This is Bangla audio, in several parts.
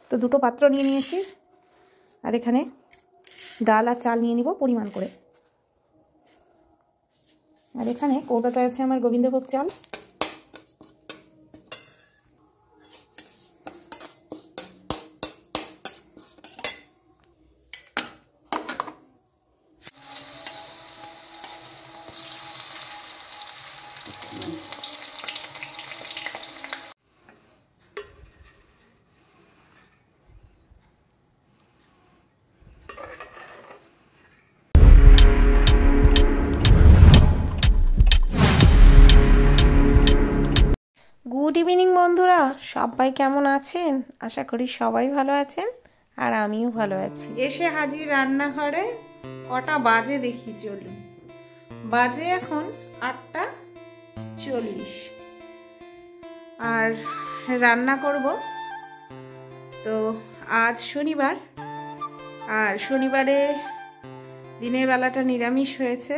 তো দুটো পাত্র নিয়ে নিয়েছি, আর এখানে ডাল আর চাল নিয়ে নিব পরিমাণ করে। আর এখানে কৌটাতে আছে আমার গোবিন্দভোগ চাল। গুড ইভিনিং বন্ধুরা, সবাই কেমন আছেন? আশা করি সবাই ভালো আছেন, আর আমিও ভালো আছি। এসে হাজির রান্নাঘরে। কটা বাজে দেখি, চলুন। বাজে এখন 8:40, আর রান্না করব। তো আজ শনিবার, আর শনিবারে দিনের বেলাটা নিরামিষ হয়েছে।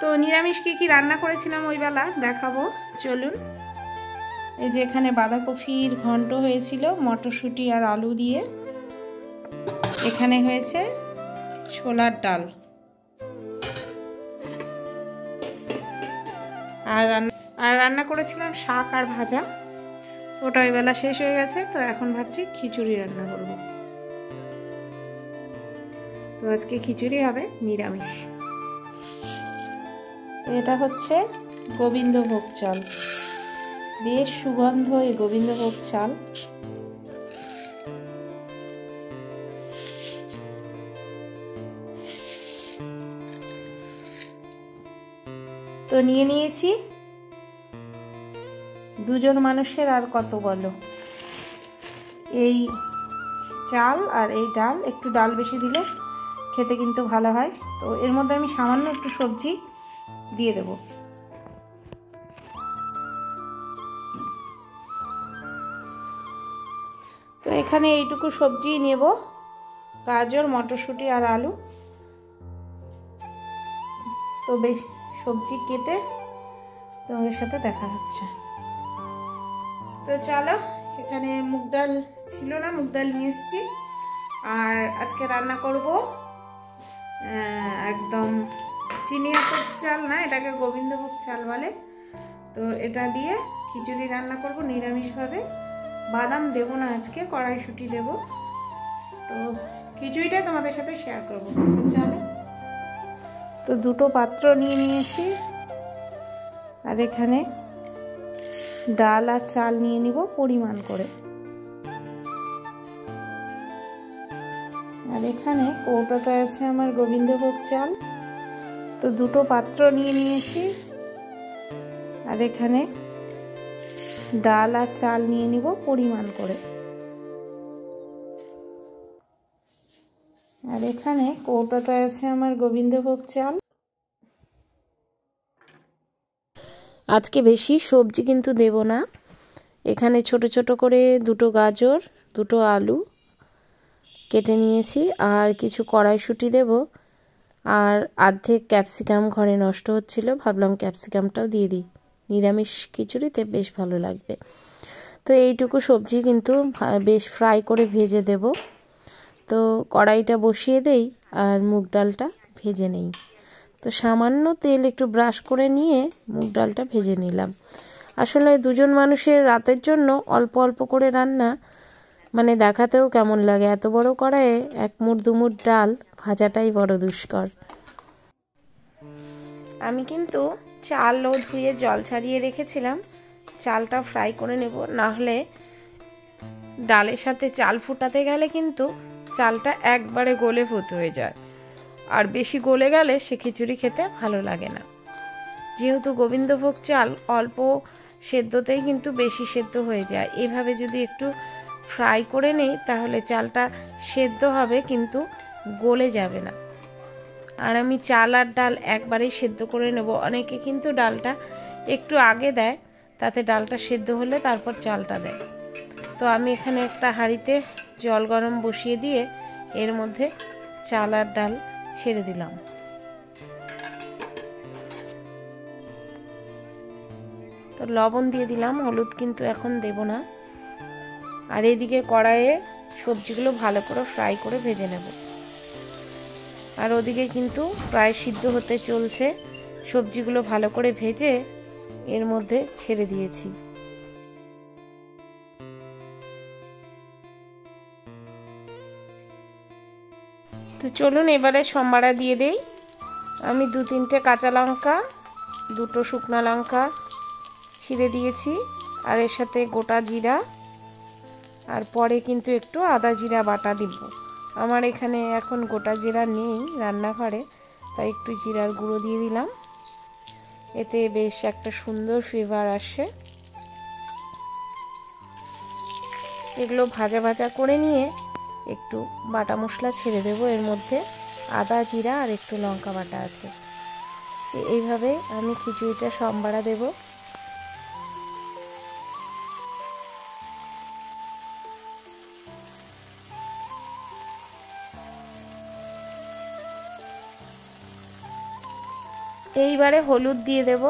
তো নিরামিষ কি রান্না করেছিলাম ওই বেলা দেখাবো, চলুন। এই যে এখানে বাঁধাকপির ঘন্ট হয়েছিল মটরশুঁটি আর আলু দিয়ে। এখানে হয়েছে ছোলার ডাল, আর রান্না করেছিলাম শাক আর ভাজা। তো ওটা ওই বেলা শেষ হয়ে গেছে, তো এখন ভাবছি খিচুড়ি রান্না করব। তো আজকে খিচুড়ি হবে নিরামিষ। এটা হচ্ছে গোবিন্দভোগ চাল, বেশ সুগন্ধ এই গোবিন্দভোগ চাল। তো নিয়ে নিয়েছি দুজন মানুষের, আর কত বলো, এই চাল আর এই ডাল। একটু ডাল বেশি দিলে খেতে কিন্তু ভালো হয়। তো এর মধ্যে আমি সামান্য একটু সবজি দিয়ে দেব। তো এখানে এইটুকু সবজি নেব, গাজর, মটরশুঁটি আর আলু। তো বেশ সবজি কেটে তোমাদের সাথে দেখা হচ্ছে। তো চলো, এখানে মুগ ডাল ছিল না, মুগ ডাল নিয়ে এসেছি। আর আজকে রান্না করব একদম চিনি আতপ চাল না, এটাকে গোবিন্দভোগ চাল বলে। তো এটা দিয়ে খিচুড়ি রান্না করব নিরামিষভাবে। বাদাম দেবো না আজকে, কড়াইশুঁটি দেব। তো খিচুড়িটা তোমাদের সাথে শেয়ার করব। তো চলো। তো দুটো পাত্র নিয়ে নিয়েছি, আর এখানে ডাল আর চাল নিয়ে নিব পরিমাণ করে। আর এখানে কৌটাতে আছে আমার গোবিন্দভোগ চাল। তো দুটো পাত্র নিয়ে নিয়েছি, আর এখানে ডাল আর চাল নিয়ে নিব পরিমাণ করে। আর এখানে কৌটাতে আছে আমার গোবিন্দভোগ চাল। আজকে বেশি সবজি কিন্তু দেব না। এখানে ছোট ছোট করে দুটো গাজর, দুটো আলু কেটে নিয়েছি, আর কিছু কড়াইশুঁটি দেব, আর অর্ধেক ক্যাপসিকাম ঘরে নষ্ট হচ্ছিল, ভাবলাম ক্যাপসিকামটাও দিয়ে দিই, নিরামিষ খিচুড়িতে বেশ ভালো লাগবে। তো এইটুকু সবজি কিন্তু বেশ ফ্রাই করে ভেজে দেব। তো কড়াইটা বসিয়ে দেই আর মুগ ডালটা ভেজে নেই। তো সামান্য তেল একটু ব্রাশ করে নিয়ে মুগ ডালটা ভেজে নিলাম। আসলে দুজন মানুষের রাতের জন্য অল্প অল্প করে রান্না, মানে দেখাতেও কেমন লাগে। এত বড় কড়াইয়ে এক মুঠ দু মুঠ ডাল ভাজাটাই বড় দুষ্কর। আমি কিন্তু চালও ধুয়ে জল ছাড়িয়ে রেখেছিলাম, চালটা ফ্রাই করে নেব, না হলে ডালের সাথে চাল ফুটাতে গেলে কিন্তু চালটা একবারে গলে ভূত হয়ে যায়, আর বেশি গলে গেলে সে খিচুড়ি খেতে ভালো লাগে না। যেহেতু গোবিন্দভোগ চাল অল্প সেদ্ধতেই কিন্তু বেশি সেদ্ধ হয়ে যায়, এভাবে যদি একটু ফ্রাই করে নেই তাহলে চালটা সেদ্ধ হবে কিন্তু গলে যাবে না। আর আমি চাল আর ডাল একবারেই সেদ্ধ করে নেব। অনেকে কিন্তু ডালটা একটু আগে দেয়, তাতে ডালটা সেদ্ধ হলে তারপর চালটা দেয়। তো আমি এখানে একটা হাঁড়িতে জল গরম বসিয়ে দিয়ে এর মধ্যে চাল আর ডাল ছেড়ে দিলাম। তো লবণ দিয়ে দিলাম, হলুদ কিন্তু এখন দেব না। আর এদিকে কড়াইয়ে সবজিগুলো ভালো করে ফ্রাই করে ভেজে নেব। আর ওদিকে কিন্তু প্রায় সিদ্ধ হতে চলছে। সবজিগুলো ভালো করে ভেজে এর মধ্যে ছেড়ে দিয়েছি। তো চলুন এবারে সম্বারা দিয়ে দেই। আমি 2-3টে কাঁচা লঙ্কা, 2টো শুকনো লঙ্কা ছিঁড়ে দিয়েছি, আর এর সাথে গোটা জিরা, আর পরে কিন্তু একটু আদা জিরা বাটা দিব। আমার এখানে এখন গোটা জিরা নেই রান্নাঘরে, তাই একটু জিরার গুঁড়ো দিয়ে দিলাম। এতে বেশ একটা সুন্দর ফ্লেভার আসে। এগুলো ভাজা ভাজা করে নিয়ে একটু বাটা মশলা ছেড়ে দেবো। এর মধ্যে আদা জিরা আর একটু লঙ্কা বাটা আছে। এইভাবে আমি খিচুড়িটা সম্বারা দেব। এইবারে হলুদ দিয়ে দেব।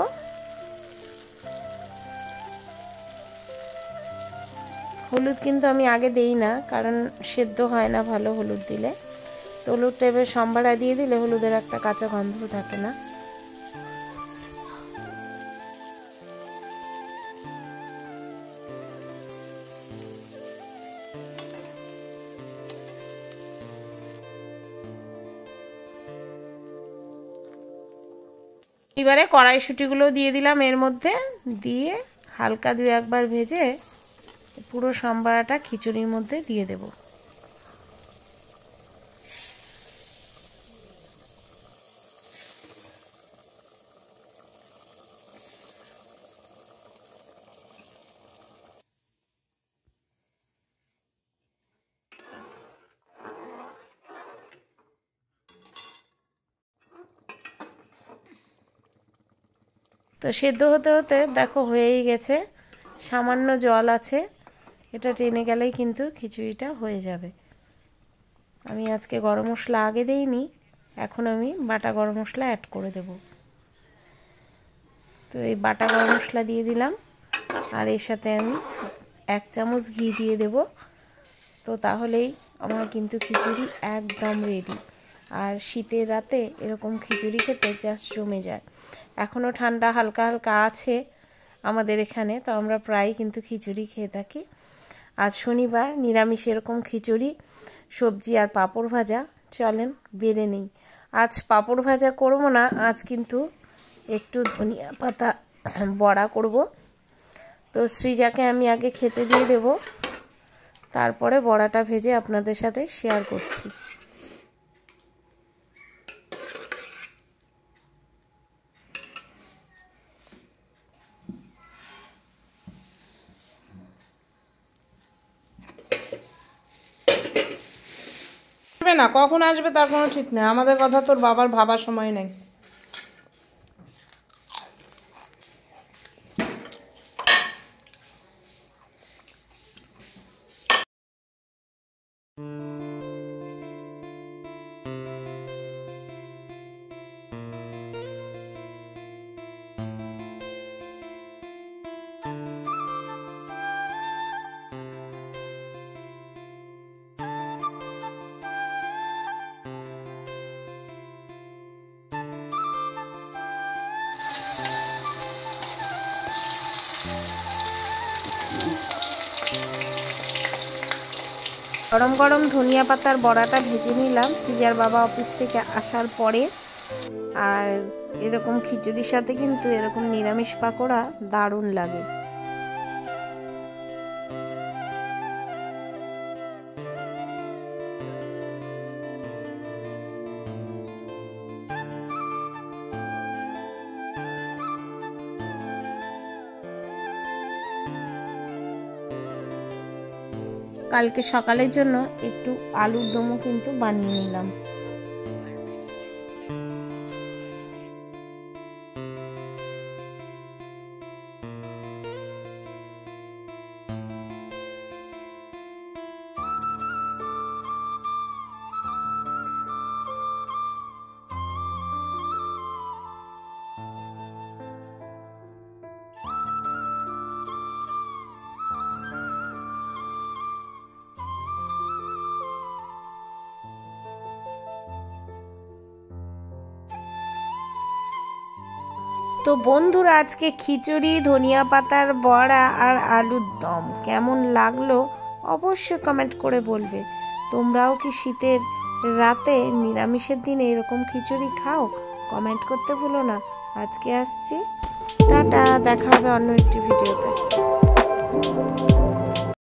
হলুদ কিন্তু আমি আগে দেই না, কারণ সেদ্ধ হয় না ভালো হলুদ দিলে। তো হলুদটা এবার সম্বারা দিয়ে দিলে হলুদের একটা কাঁচা গন্ধ থাকে না। এবারে কড়াইশুঁটিগুলো দিয়ে দিলাম এর মধ্যে, দিয়ে হালকা 2-1বার ভেজে পুরো সম্বারাটা খিচুড়ির মধ্যে দিয়ে দেব। তো সেদ্ধ হতে হতে দেখো হয়েই গেছে, সামান্য জল আছে, এটা টেনে গেলেই কিন্তু খিচুড়িটা হয়ে যাবে। আমি আজকে গরম মশলা আগে দেইনি, এখন আমি বাটা গরম মশলা অ্যাড করে দেব। তো এই বাটা গরম মশলা দিয়ে দিলাম, আর এর সাথে আমি 1 চামচ ঘি দিয়ে দেব। তো তাহলেই আমার কিন্তু খিচুড়ি একদম রেডি। আর শীতের রাতে এরকম খিচুড়ি খেতে জাস্ট জমে যায়। এখনও ঠান্ডা হালকা হালকা আছে আমাদের এখানে, তো আমরা প্রায় কিন্তু খিচুড়ি খেয়ে থাকি। আজ শনিবার, নিরামিষ এরকম খিচুড়ি, সবজি আর পাঁপড় ভাজা। চলেন বেড়ে নেই। আজ পাঁপড় ভাজা করব না, আজ কিন্তু একটু ধনিয়া পাতা বড়া করব। তো সৃজাকে আমি আগে খেতে দিয়ে দেব, তারপরে বড়াটা ভেজে আপনাদের সাথে শেয়ার করছি। না কখন আসবে তার কোনো ঠিক নেই। আমাদের কথা তোর বাবার ভাবার সময় নেই। গরম গরম ধনিয়া পাতার বড়াটা ভেজে নিলাম সৃজার বাবা অফিস থেকে আসার পরে। আর এরকম খিচুড়ির সাথে কিন্তু এরকম নিরামিষ পাকোড়া দারুণ লাগে। কালকে সকালের জন্য একটু আলুর দমও কিন্তু বানিয়ে নিলাম। তো বন্ধুরা, আজকে খিচুড়ি, ধনিয়া পাতার বড়া আর আলুর দম কেমন লাগলো অবশ্যই কমেন্ট করে বলবে। তোমরাও কি শীতের রাতে নিরামিষের দিনে এরকম খিচুড়ি খাও? কমেন্ট করতে ভুলো না। আজকে আসছি, টাটা, দেখা হবে অন্য একটি ভিডিওতে।